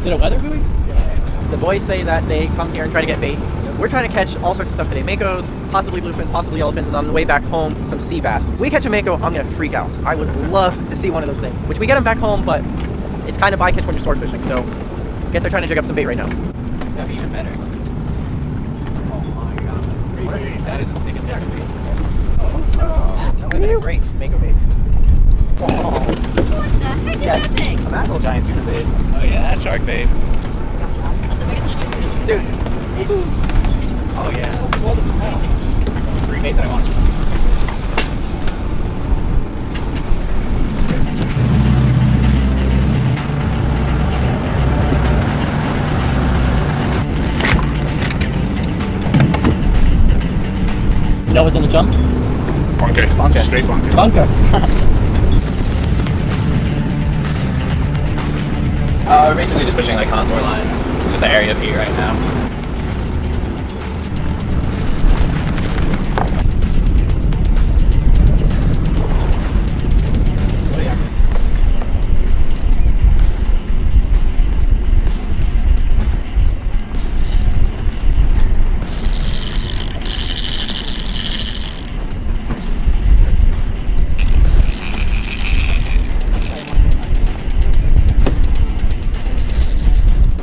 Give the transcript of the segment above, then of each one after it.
Is it a weather buoy? The boys say that they come here and try to get bait. We're trying to catch all sorts of stuff today. Makos, possibly bluefins, possibly yellowfins, and on the way back home, some sea bass. We catch a mako, I'm gonna freak out. I would love to see one of those things. Which we get them back home, but it's kind of bycatch when you're sword fishing, so I guess they're trying to jig up some bait right now. That'd be even better. Oh my god. That is a sick attack bait. That would have been great. Mako bait. What the heck is that thing? A mackerel giant tuna bait. Oh yeah, that's shark bait. That's the biggest one. Dude. Oh yeah. 3 baits that I want. You know what's in the jump? Bunker. Straight bunker. Bunker. We're basically just fishing like contour lines. Just an area of heat right now.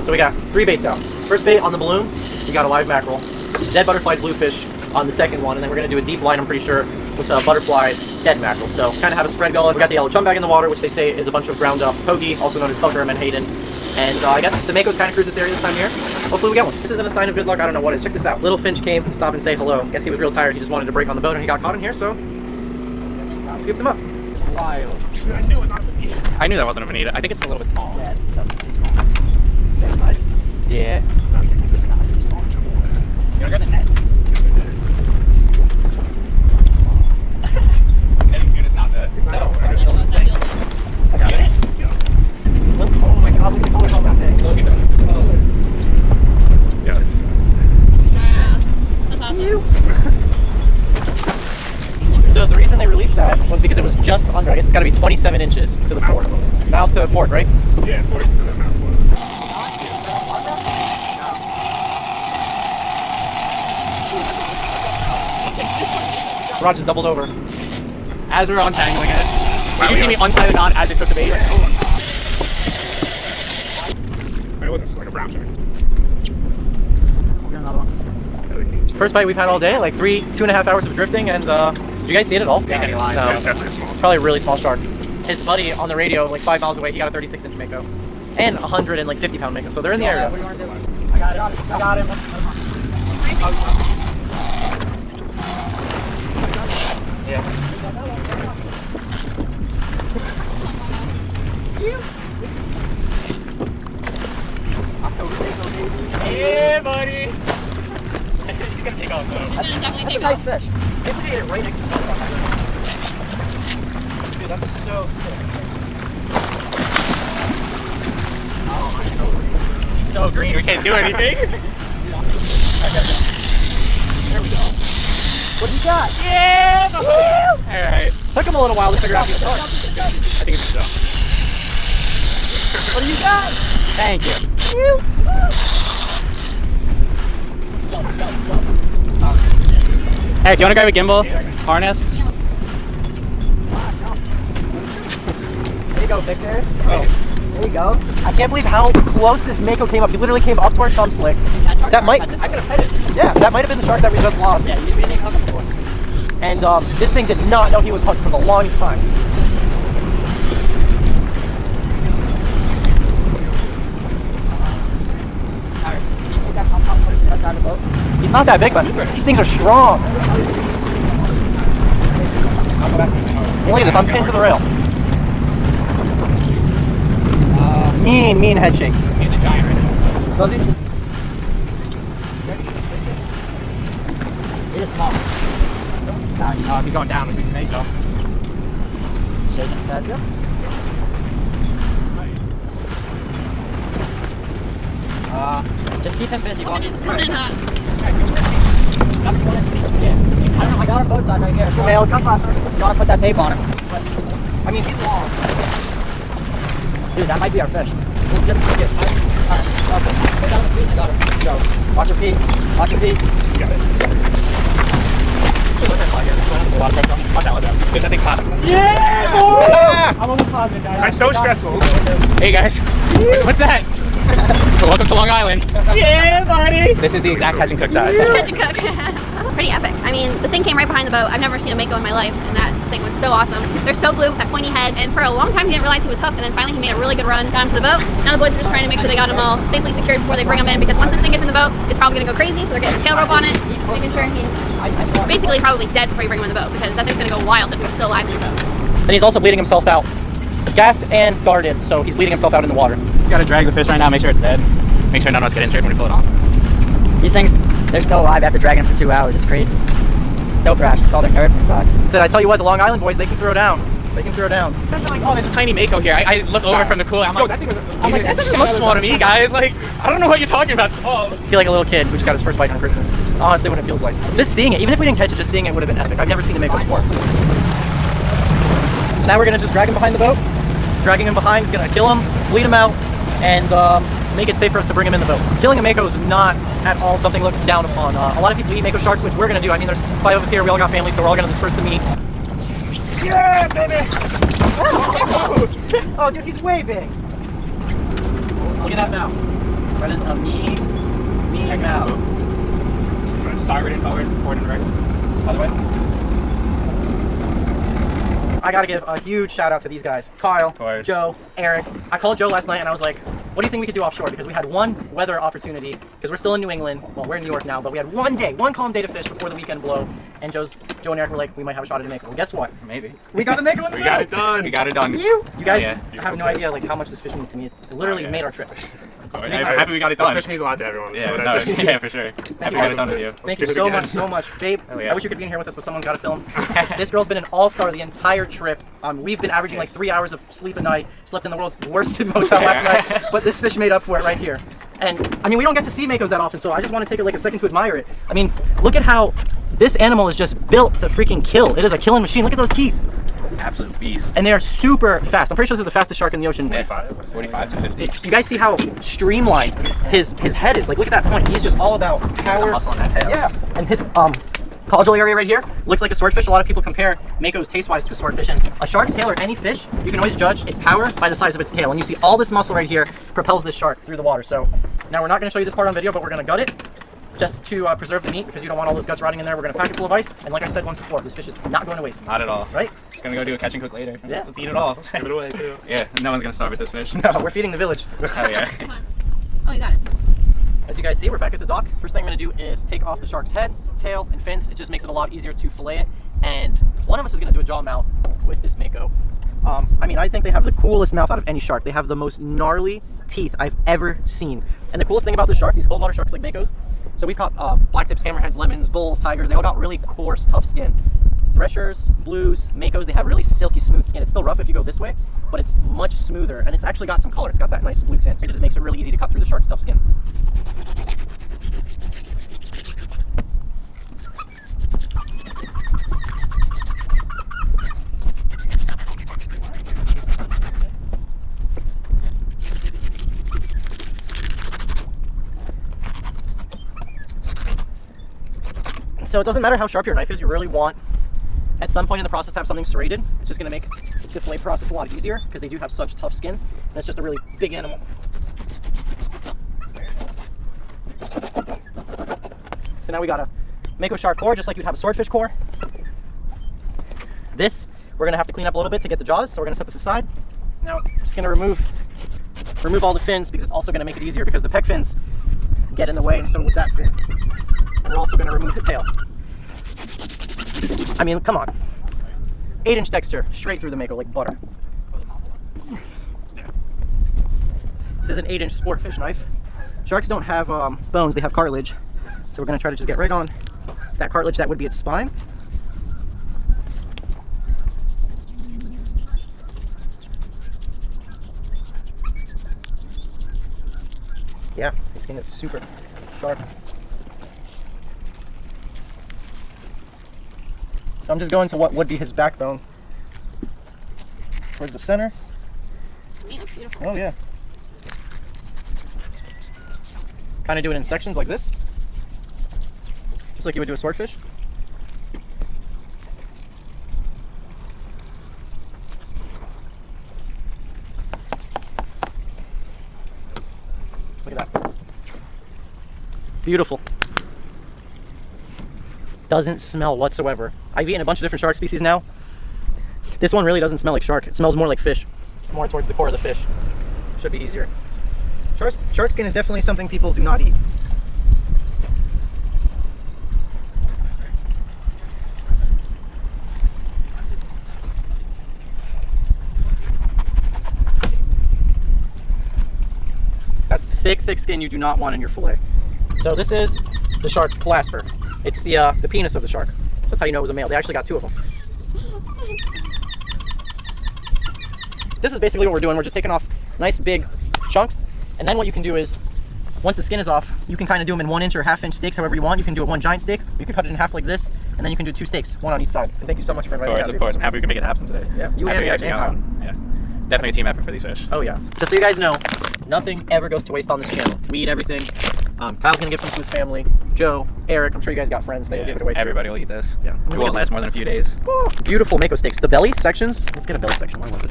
So we got 3 baits out. First bait on the balloon, we got a live mackerel. Dead butterfly bluefish on the second one, and then we're going to do a deep line, I'm pretty sure, with a butterfly dead mackerel. So kind of have a spread going. We got the yellow chum bag in the water, which they say is a bunch of ground up pogie, also known as bunker and menhaden. And I guess the makos kind of cruise this area this time of year. Hopefully we get one. This isn't a sign of good luck, I don't know what it is. Check this out. Little finch came, stopped and say hello. Guess he was real tired, he just wanted to break on the boat and he got caught in here, so scooped him up. Wild. I knew that wasn't a bonita. I think it's a little bit small. Yeah, it's pretty small. Fair size. Yeah. You wanna grab the net? Netting tune is not the. No. No. I got it. Oh my god, look at the colors on that thing. Look at them. Yeah, it's That's awesome. So the reason they released that was because it was just under, I guess it's got to be 27 inches to the fork. Mouth to fork, right? yeah, 40 to the mouth. Rod just doubled over. As we were untangling it, Wow, you see yeah. me untie the knot as it took the bait. It wasn't like a brown shark. We'll get another one. First bite we've had all day, like 2.5 hours of drifting, and did you guys see it at all? Yeah, any lines, No. yeah. That's like a small. It's probably a really small shark. His buddy on the radio, like 5 miles away, he got a 36-inch mako. And a 150-pound mako, so they're in the area. What do you want to do? I got it. I got him. Yeah. Yeah, buddy. He's gonna take off though. It's gonna definitely That's a take nice off. fish. They put it right next to the boat. Dude, that's so sick. So green, we can't do anything. There we go. What do you got? Yeah, buddy. All right. Took him a little while to figure out the hook. I think it's so. What do you got? Thank you. Hey, do you want to grab a gimbal? Harness? There you go, Victor. Oh. There you go. I can't believe how close this mako came up. He literally came up to our chum slick. That might, I could have pet it. yeah, that might have been the shark that we just lost. Yeah, we didn't even hook him before. And this thing did not know he was hooked for the longest time. Alright, can you take that pop put it to the side of the boat? He's not that big, but these things are strong. Look at this, I'm pinned to the rail. Mean head shakes. He's a giant right now. Does he? It is small. He's going down with the mako. Shaking his head, yep. Just keep him busy. It is burning hot. I don't know, I got him both sides right here. It's a male, it's got phosphorus. You gotta put that tape on him. I mean, he's long. Dude, that might be our fish. We'll get it. I got him. Go. Watch him pee. Watch him pee. Got it. Watch out. There's nothing caught. Yeah, boy! I'm almost positive, guys. That's so stressful. Hey guys, what's that? Welcome to Long Island. Yeah, buddy. This is the exact catch and cook size. Catch and cook. Pretty epic. I mean, the thing came right behind the boat. I've never seen a mako in my life, and that thing was so awesome. They're so blue with that pointy head, and for a long time he didn't realize he was hooked, and then finally he made a really good run down to the boat. Now the boys are just trying to make sure they got him all safely secured before they bring him in, because once this thing gets in the boat, it's probably gonna go crazy, so they're getting a tail rope on it, making sure he's basically probably dead before you bring him in the boat, because that thing's gonna go wild if he was still alive in the boat. And he's also bleeding himself out. Gaffed and guarded, so he's bleeding himself out in the water. You gotta drag the fish right now, make sure it's dead. Make sure none of us get injured when we pull it off. These things, they're still alive after dragging them for 2 hours. It's crazy. Snow crash. It's all their nerves inside. So I tell you what, the Long Island boys, they can throw down. They can throw down. Like, oh, there's a tiny mako here. I look over from the cooler. I'm like, that doesn't look small to me, guys. Like, I don't know what you're talking about. Oh, I feel like a little kid who just got his first bite on Christmas. It's honestly what it feels like. Just seeing it, even if we didn't catch it, just seeing it would have been epic. I've never seen a mako before. So now we're gonna just drag him behind the boat. Dragging him behind is gonna kill him, bleed him out, and make it safe for us to bring him in the boat. Killing a mako is not at all something looked down upon. A lot of people eat mako sharks, which we're gonna do. I mean, there's 5 of us here. We all got families, so we're all gonna disperse the meat. Yeah, baby! Oh, dude, he's way big. Look at that mouth. That is a mean mouth. starboard and forward and right. Other way. I gotta give a huge shout out to these guys. Kyle, Joe, Eric. I called Joe last night and I was like, what do you think we could do offshore? Because we had one weather opportunity, because we're still in New England. Well, we're in New York now, but we had one calm day to fish before the weekend blow. And Joe and Eric were like, we might have a shot at a mako. Well, guess what? Maybe. We got a mako in the We got it done. We got it done. You guys Yeah, have no idea like how much this fish means to me. It literally made our trip. I'm happy we got it done. This fish means a lot to everyone. Yeah, no, yeah, for sure. Happy we got it done with you. Thank you so much, babe. Oh, yeah. I wish you could be in here with us, but someone's got to film. This girl's been an all-star the entire trip. We've been averaging like 3 hours of sleep a night. Slept in the world's worst motel last night, but this fish made up for it right here. And I mean, we don't get to see makos that often, so I just want to take like a second to admire it. I mean, look at how this animal is just built to freaking kill. It is a killing machine. Look at those teeth. Absolute beast. And they are super fast. I'm pretty sure this is the fastest shark in the ocean. 45 to 50. You guys see how streamlined his head is? Like, look at that point. He's just all about power. The muscle on that tail. Yeah. And his caudal area right here looks like a swordfish. A lot of people compare makos taste-wise to a swordfish. And a shark's tail or any fish, you can always judge its power by the size of its tail. And you see all this muscle right here propels this shark through the water. So now we're not going to show you this part on video, but we're going to gut it just to preserve the meat, because you don't want all those guts rotting in there. We're going to pack it full of ice. And like I said once before, this fish is not going to waste. Not at all. Right? Gonna go do a catch and cook later. Yeah. Let's eat it all. Give it away too. Yeah, no one's gonna starve with this fish. No, we're feeding the village. Hell yeah. Come on. Oh, you got it. As you guys see, we're back at the dock. First thing I'm going to do is take off the shark's head, tail, and fins. It just makes it a lot easier to fillet it. And one of us is going to do a jaw mount with this mako. I mean, I think they have the coolest mouth out of any shark. They have the most gnarly teeth I've ever seen. And the coolest thing about this shark, these cold water sharks like makos, so we've caught black tips, hammerheads, lemons, bulls, tigers. They all got really coarse, tough skin. Freshers, blues, makos, they have really silky smooth skin. It's still rough if you go this way, but it's much smoother, and it's actually got some color. It's got that nice blue tint. It makes it really easy to cut through the shark's tough skin. So it doesn't matter how sharp your knife is, you really want at some point in the process to have something serrated. It's just going to make the fillet process a lot easier, because they do have such tough skin, and it's just a really big animal. So now we got a mako shark core, just like you'd have a swordfish core. This we're going to have to clean up a little bit to get the jaws, so we're going to set this aside. Now I'm just going to remove all the fins, because it's also going to make it easier, because the pec fins get in the way, and so with that fin. And we're also going to remove the tail. I mean, come on. 8-inch texture, straight through the mako like butter. This is an 8-inch sport fish knife. Sharks don't have bones, they have cartilage. So we're going to try to just get right on that cartilage. That would be its spine. Yeah, the skin is super sharp. So I'm just going to what would be his backbone. Towards the center. It looks beautiful. Oh yeah. Kind of do it in sections like this. Just like you would do a swordfish. Look at that. Beautiful. Doesn't smell whatsoever. I've eaten a bunch of different shark species now. This one really doesn't smell like shark. It smells more like fish. More towards the core of the fish. Should be easier. Shark skin is definitely something people do not eat. That's thick, thick skin you do not want in your fillet. So this is the shark's clasper. It's the penis of the shark. So that's how you know it was a male. They actually got 2 of them. This is basically what we're doing. We're just taking off nice big chunks. And then what you can do is, once the skin is off, you can kind of do them in 1-inch or half-inch steaks, however you want. You can do it 1 giant steak. You can cut it in half like this, and then you can do 2 steaks, 1 on each side. And thank you so much for inviting me. Of course. I'm happy we could make it happen today. Yeah, you happy and yeah. Definitely a team effort for these fish. Oh yeah. Just so you guys know, nothing ever goes to waste on this channel. We eat everything. Kyle's gonna give some to his family. Joe, Eric, I'm sure you guys got friends. They'll give it away too. Everybody will eat this. Yeah. It won't last more than a few days. Oh, beautiful mako steaks. The belly sections. Let's get a belly section. Where was it?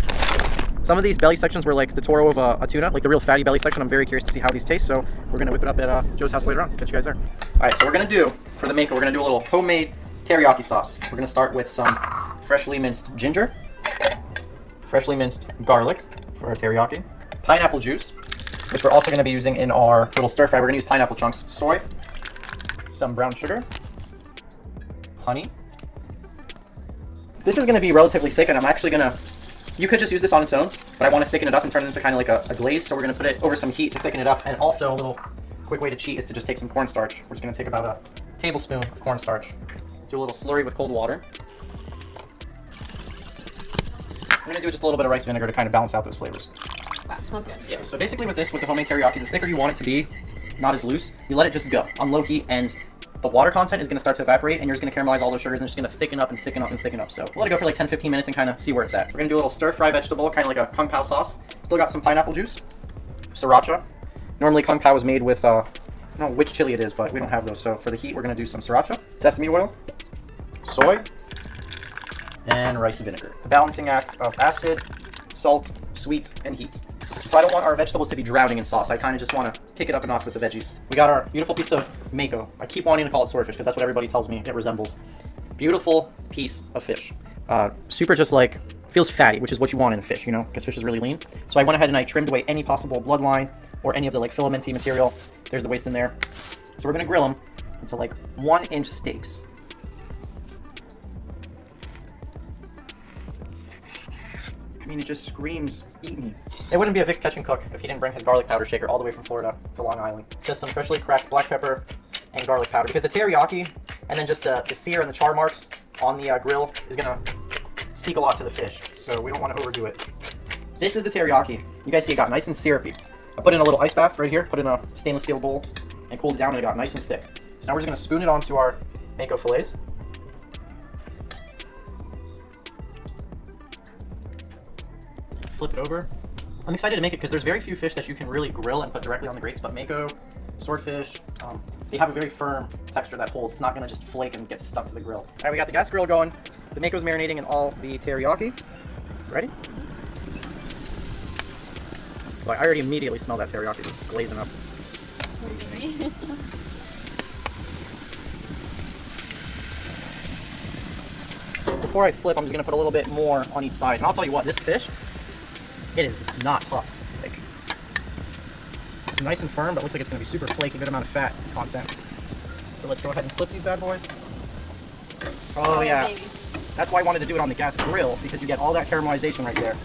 Some of these belly sections were like the toro of a tuna, like the real fatty belly section. I'm very curious to see how these taste, so we're gonna whip it up at Joe's house later on. Catch you guys there. All right, so we're gonna do, for the mako, we're gonna do a little homemade teriyaki sauce. We're gonna start with some freshly minced ginger, freshly minced garlic for our teriyaki, pineapple juice, which we're also gonna be using in our little stir fry. We're gonna use pineapple chunks, soy, some brown sugar, honey. This is gonna be relatively thick, and I'm actually gonna, you could just use this on its own, but I want to thicken it up and turn it into kind of like a glaze, so we're going to put it over some heat to thicken it up. And also a little quick way to cheat is to just take some cornstarch. We're just going to take about a tablespoon of cornstarch, do a little slurry with cold water. We're going to do just a little bit of rice vinegar to kind of balance out those flavors. Wow, smells good. Yeah, so basically with this, with the homemade teriyaki, the thicker you want it to be, not as loose, you let it just go on low heat, and the water content is going to start to evaporate, and you're just going to caramelize all those sugars, and it's just going to thicken up and thicken up and thicken up. So we'll let it go for like 10-15 minutes and kind of see where it's at. We're going to do a little stir-fry vegetable, kind of like a kung pao sauce. Still got some pineapple juice, sriracha. Normally kung pao is made with, I don't know which chili it is, but we don't have those. So for the heat, we're going to do some sriracha, sesame oil, soy, and rice vinegar. The balancing act of acid, salt, sweet, and heat. So I don't want our vegetables to be drowning in sauce. I kind of just want to kick it up a notch with the veggies. We got our beautiful piece of mako. I keep wanting to call it swordfish because that's what everybody tells me it resembles. Beautiful piece of fish. Super just like, feels fatty, which is what you want in fish, you know, because fish is really lean. So I went ahead and I trimmed away any possible bloodline or any of the like filamenty material. There's the waste in there. So we're going to grill them into like 1-inch steaks. I mean, it just screams, eat me. It wouldn't be a Vic Catch and Cook if he didn't bring his garlic powder shaker all the way from Florida to Long Island. Just some freshly cracked black pepper and garlic powder, because the teriyaki and then just the sear and the char marks on the grill is gonna speak a lot to the fish, so we don't want to overdo it. This is the teriyaki. You guys see it got nice and syrupy. I put in a little ice bath right here, put in a stainless steel bowl, and cooled it down, and it got nice and thick. So now we're just gonna spoon it onto our mako fillets. Flip it over. I'm excited to make it because there's very few fish that you can really grill and put directly on the grates, but mako, swordfish, they have a very firm texture that holds. It's not gonna just flake and get stuck to the grill. All right, we got the gas grill going. The mako's marinating in all the teriyaki. Ready? Well, I already immediately smell that teriyaki glazing up. Before I flip, I'm just gonna put a little bit more on each side. And I'll tell you what, this fish, it is not tough. Like, it's nice and firm, but looks like it's going to be super flaky, good amount of fat content. So let's go ahead and flip these bad boys. Oh yeah, baby. That's why I wanted to do it on the gas grill, because you get all that caramelization right there.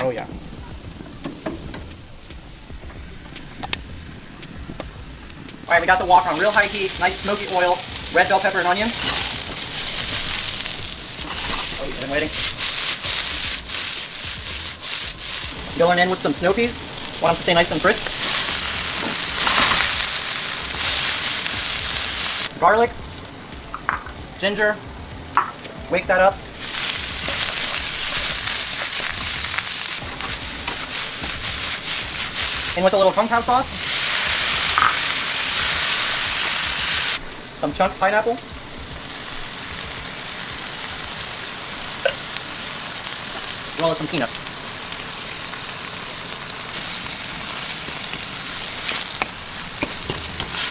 Oh yeah. All right, we got the wok on real high heat, nice smoky oil, red bell pepper and onion. Oh, you've been waiting. Going in with some snow peas. Want them to stay nice and crisp. Garlic, ginger, wake that up. In with a little kung pao sauce. Some chunk pineapple. As well as some peanuts.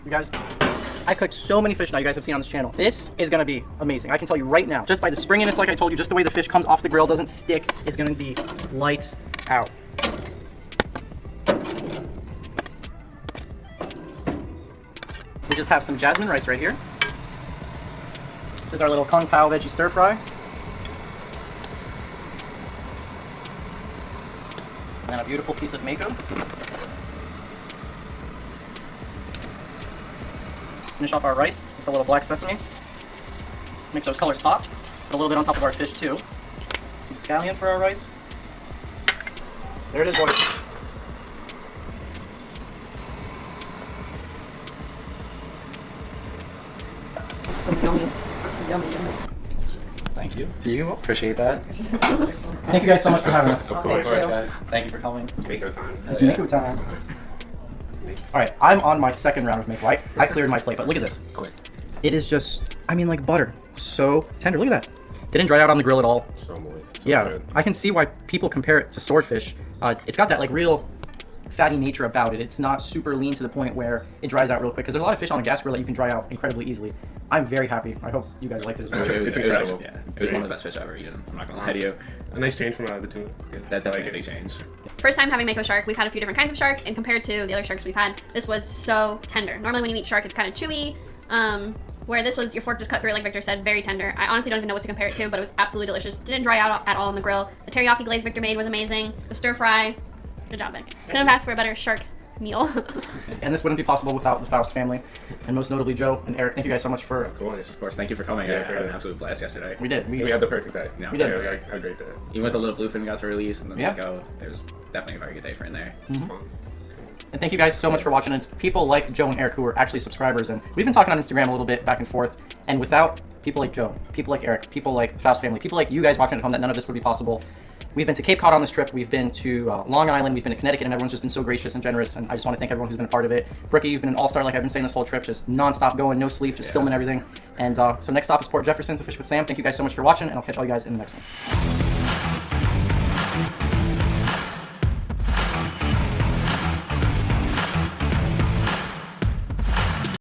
You guys, I cooked so many fish now you guys have seen on this channel. This is gonna be amazing. I can tell you right now, just by the springiness, like I told you, just the way the fish comes off the grill, doesn't stick, is gonna be lights out. We just have some jasmine rice right here. This is our little kung pao veggie stir fry. And a beautiful piece of mako. Finish off our rice with a little black sesame. Make those colors pop. Put a little bit on top of our fish too. Some scallion for our rice. There it is, boys. Some yummy. Thank you. You appreciate that. Thank you guys so much for having us. Of course, guys. Thank you for coming. Mako time. It's Mako time. All right, I'm on my second round of Mako. I cleared my plate, but look at this. Quick. It is just, I mean, like butter. So tender. Look at that. Didn't dry out on the grill at all. So moist. So Yeah, good. I can see why people compare it to swordfish. It's got that like real fatty nature about it. It's not super lean to the point where it dries out real quick, because there's a lot of fish on a gas grill that you can dry out incredibly easily. I'm very happy. I hope you guys like this as well. It's incredible. Yeah, it was one of the best fish I've ever eaten. I'm not gonna lie to you. A nice change from the tuna. That definitely a big change. First time having mako shark. We've had a few different kinds of shark, and compared to the other sharks we've had, this was so tender. Normally when you eat shark, it's kind of chewy, where this was, your fork just cut through it, like Victor said, very tender. I honestly don't even know what to compare it to, but it was absolutely delicious. Didn't dry out at all on the grill. The teriyaki glaze Victor made was amazing. The stir fry, good job, Vic. Couldn't have asked for a better shark meal. And this wouldn't be possible without the Faust family, and most notably Joe and Eric. Thank you guys so much for. Of course. Of course, thank you for coming. Yeah, I had an absolute blast yesterday. We did. We had the perfect day. Yeah. We did. Yeah, we had a great day. Even with the little bluefin we got to release and the Yeah. Mako, there was definitely a very good day for in there. Fun. And thank you guys so much for watching. It's people like Joe and Eric who are actually subscribers, and we've been talking on Instagram a little bit back and forth. And without people like Joe, people like Eric, people like the Faust family, people like you guys watching at home, that none of this would be possible. We've been to Cape Cod on this trip. We've been to Long Island. We've been to Connecticut, and everyone's just been so gracious and generous. And I just want to thank everyone who's been a part of it. Brookie, you've been an all-star, like I've been saying this whole trip, just non-stop going, no sleep, just filming everything. And so next stop is Port Jefferson to fish with Sam. Thank you guys so much for watching, and I'll catch all you guys in the next one.